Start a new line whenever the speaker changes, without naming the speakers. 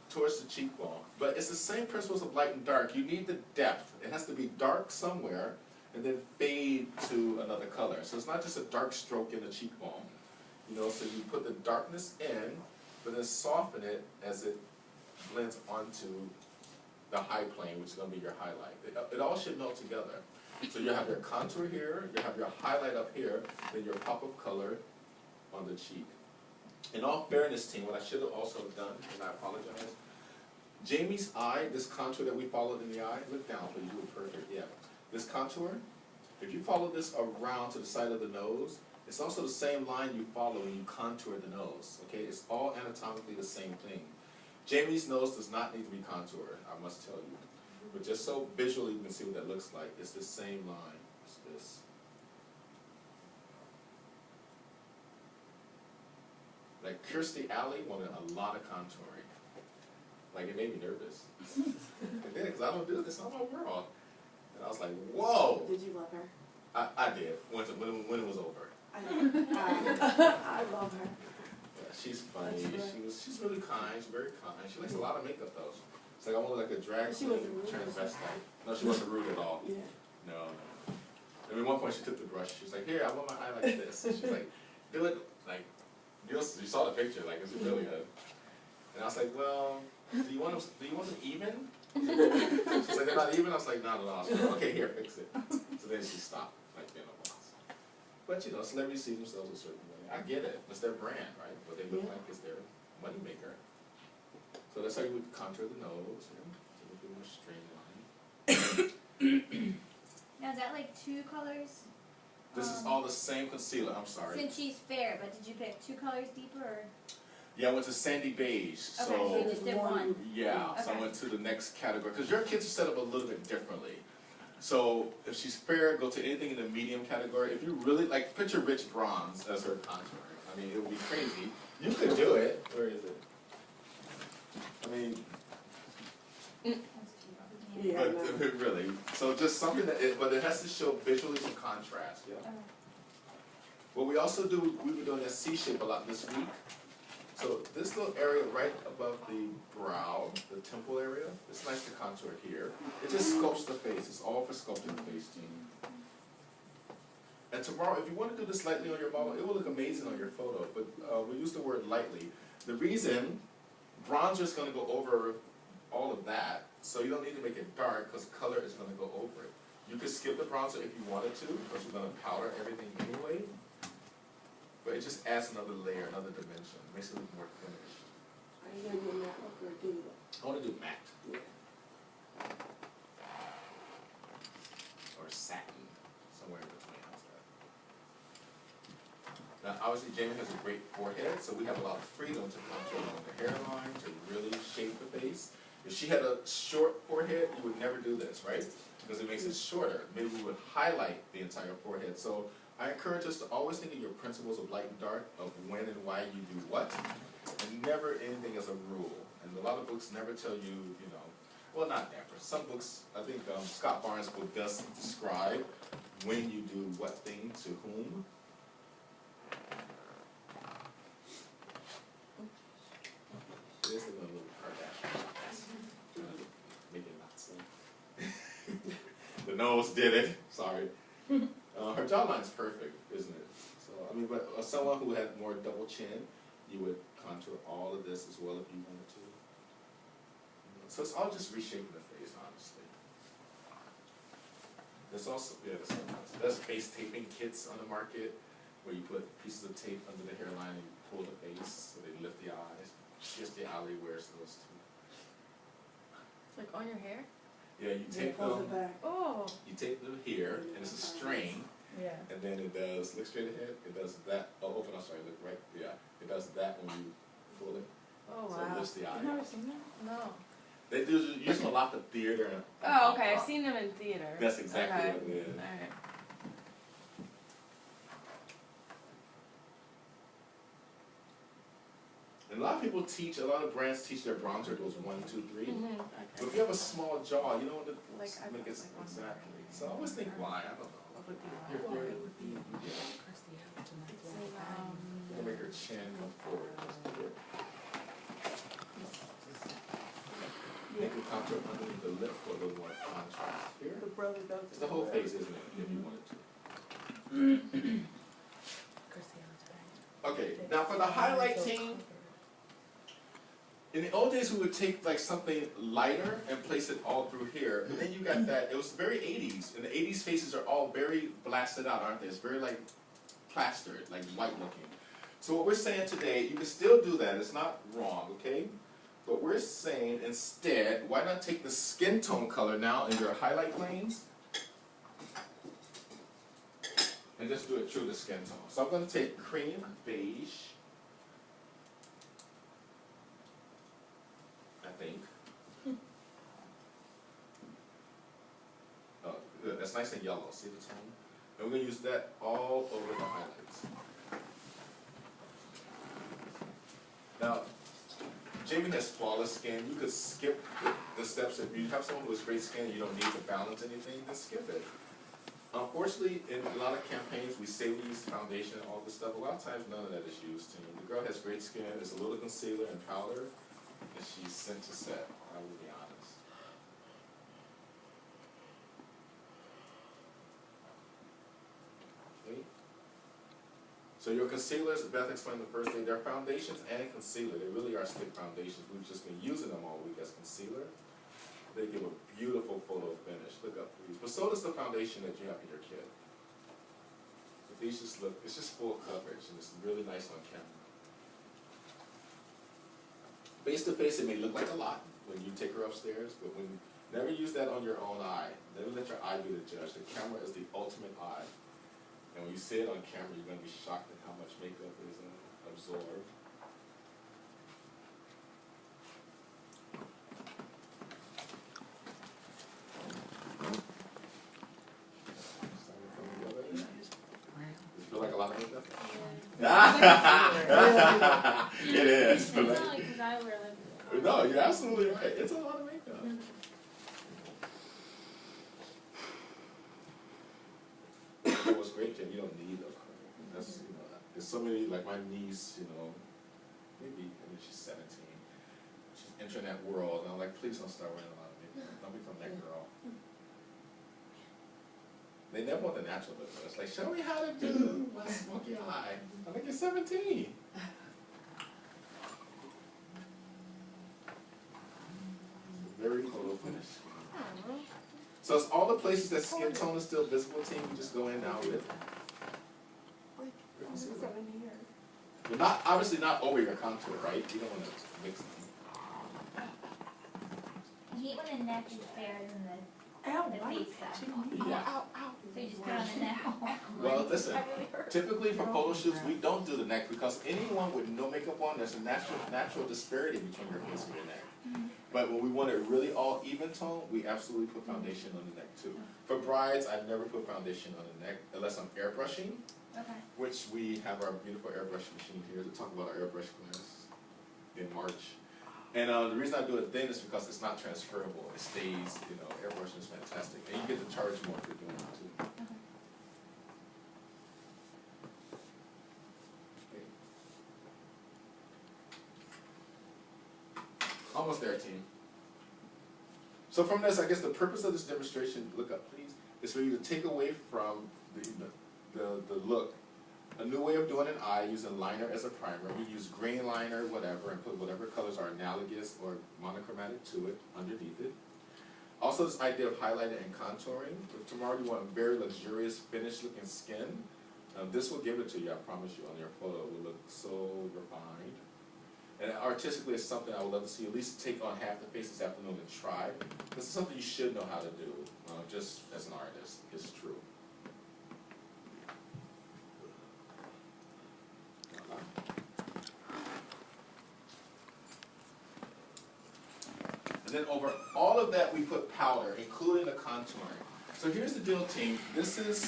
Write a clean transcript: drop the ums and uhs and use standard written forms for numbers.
towards the cheekbone. But it's the same principles of light and dark. You need the depth. It has to be dark somewhere and then fade to another color. So it's not just a dark stroke in the cheekbone. You know, so you put the darkness in, but then soften it as it blends onto the high plane, which is going to be your highlight. It all should melt together. So you have your contour here, you have your highlight up here, then your pop of color on the cheek. In all fairness, team, what I should have also done, and I apologize, Jamie's eye, this contour that we followed in the eye, look down please, you were perfect, yeah. This contour, if you follow this around to the side of the nose, it's also the same line you follow when you contour the nose, okay? It's all anatomically the same thing. Jamie's nose does not need to be contoured, I must tell you. But just so visually you can see what that looks like, it's the same line as this. Like Kirstie Alley wanted a lot of contouring. Like it made me nervous. It did, because I don't do this in my world. And I was like, whoa!
Did you love her?
I did, when it was over.
I love her.
Yeah, she's funny. She's really kind. She's very kind. She likes a lot of makeup though. It's like I want like a drag queen transvestite. No, she wasn't rude at all.
Yeah.
No. And at one point she took the brush. She was like, "Here, I want my eye like this." And she's like, "Do it like you saw the picture. Like, is it really good?" And I was like, "Well, do you want them even?" She's like, "They're not even." I was like, "Not at all." I was like, "Okay, here, fix it." So then she stopped, like being a boss. But you know, celebrities see themselves a certain way. I get it. It's their brand, right? What they look like is their moneymaker. So that's how you would contour the nose. You know, so a little more streamlined.
Now is that like two colors?
This is all the same concealer. I'm sorry.
Since she's fair, but did you pick 2 colors deeper or?
Yeah, I went to sandy beige.
Okay, so you just did one.
Yeah, so I
Okay.
went to the next category because your kids are set up a little bit differently. So if she's fair, go to anything in the medium category. If you really like, picture rich bronze as her contour. I mean, it would be crazy. You could do it. Where is it? I mean,
Yeah.
but really. So just something but it has to show visually some contrast. Yeah.
Okay.
What we also do, we were doing that C shape a lot this week. So this little area right above the brow, the temple area, it's nice to contour here. It just sculpts the face. It's all for sculpting the face, team. And tomorrow, if you want to do this lightly on your model, it will look amazing on your photo. But we use the word lightly. The reason, bronzer is going to go over all of that, so you don't need to make it dark because color is going to go over it. You could skip the bronzer if you wanted to, because you're going to powder everything anyway. But it just adds another layer, another dimension. It makes it look more finished.
Are you going to do that look or do that?
I want to do matte.
Yeah.
Or satin, somewhere in between. How's that? Now, obviously, Jamie has a great forehead, so we have a lot of freedom to contour along the hairline, to really shape the face. If she had a short forehead, you would never do this, right? Because it makes it shorter. Maybe we would highlight the entire forehead. So I encourage us to always think of your principles of light and dark, of when and why you do what, and never anything as a rule. And a lot of books never tell you, you know, well, not never. Some books, I think Scott Barnes' book does describe when you do what thing to whom. It is a little Kardashian. Make it not so. The nose did it. Sorry. Her jawline is perfect, isn't it? So I mean, but someone who had more double chin, you would contour all of this as well if you wanted to. So it's all just reshaping the face, honestly. There's also there's face taping kits on the market where you put pieces of tape under the hairline and you pull the face so they lift the eyes. Kirstie Alley wears those too.
Like on your hair?
Yeah, you tape
Pulls
them.
it back.
Oh.
You tape them here, and it's a string.
Yeah.
And then it does, look straight ahead, it does that, oh, open, I'm sorry, look right, yeah. It does that when you pull it,
Oh,
so
wow.
it lifts the eye.
You've never seen that? No.
They do use them a lot for theater. And
Oh, okay. I've
opera.
seen them in theater.
That's exactly
okay.
what it is.
Alright.
And a lot of people teach, a lot of brands teach their bronzer goes 1, 2, 3.
Mm-hmm.
But
Okay.
if you have a small jaw, you don't want to
Like, I
make it,
thought, like,
exactly. So I always think why, I don't know.
What would be
Here,
wrong?
here.
It would be.
Yeah.
It's in,
You can make her chin forward just here. Make a contour underneath the lip for a little more contrast here.
The brother does it.
It's the whole face, isn't it, if you wanted to. Okay, now for the highlighting, in the old days we would take like something lighter and place it all through here, and then you got that, it was very 80s, and the 80s faces are all very blasted out, aren't they? It's very like plastered, like white looking. So what we're saying today, you can still do that, it's not wrong, okay? But we're saying instead, why not take the skin tone color now in your highlight planes and just do it true to skin tone. So I'm going to take cream, beige, I think. Oh, good. That's nice and yellow. See the tone? And we're going to use that all over the highlights. Now, Jamie has flawless skin. You could skip the steps. If you have someone who has great skin and you don't need to balance anything, then skip it. Unfortunately, in a lot of campaigns, we say we use foundation and all this stuff. A lot of times, none of that is used. The girl has great skin. It's a little concealer and powder, and she's sent to set. I will be honest. Okay. So your concealers, Beth explained the first day, they're foundations and concealer. They really are stick foundations. We've just been using them all week as concealer. They give a beautiful photo finish. Look up, please. But so does the foundation that you have in your kit. But these just look, it's just full coverage, and it's really nice on camera. Face to face, it may look like a lot when you take her upstairs, but when never use that on your own eye. Never let your eye be the judge. The camera is the ultimate eye. And when you see it on camera, you're going to be shocked at how much makeup is absorbed. Does it feel like a lot of makeup? It is.
It's not like because I wear like.
No, you're absolutely right. It's a lot of makeup. It was great, Jen. You don't need a cream. That's, you know, there's so many, like my niece, you know, maybe, I mean, she's 17. She's entering that world, and I'm like, please don't start wearing a lot of makeup. Don't become that girl. They never want the natural look. It's like, show me how to do my smoky eye. I'm like, you're 17. Very photo finish. So it's all the places that skin tone is still visible to you. You just go in now with.
Like, 7 years.
But not, obviously not over your contour, right? You don't want to mix them.
I hate when the neck is fairer than the.
Ow,
The
why?
face side.
Yeah.
Ow, ow.
So you just put on the neck.
Well, listen, typically for photo shoots, we don't do the neck because anyone with no makeup on, there's a natural disparity between your face and your neck. But when we want it really all even tone, we absolutely put foundation on the neck too. For brides, I never put foundation on the neck unless I'm airbrushing,
Okay.
which we have our beautiful airbrush machine here to talk about our airbrush class in March. And the reason I do it then is because it's not transferable. It stays, you know, airbrushing is fantastic. And you get to charge more for doing it too.
Okay.
Almost there, team. So from this, I guess the purpose of this demonstration, look up please, is for you to take away from the look a new way of doing an eye using liner as a primer. You use green liner, whatever, and put whatever colors are analogous or monochromatic to it underneath it. Also this idea of highlighting and contouring. If tomorrow you want a very luxurious, finished looking skin, this will give it to you, I promise you, on your photo. It will look so refined. And artistically, it's something I would love to see. At least take on half the face this afternoon and try. This is something you should know how to do, just as an artist. It's true. And then over all of that, we put powder, including the contouring. So here's the deal, team. This is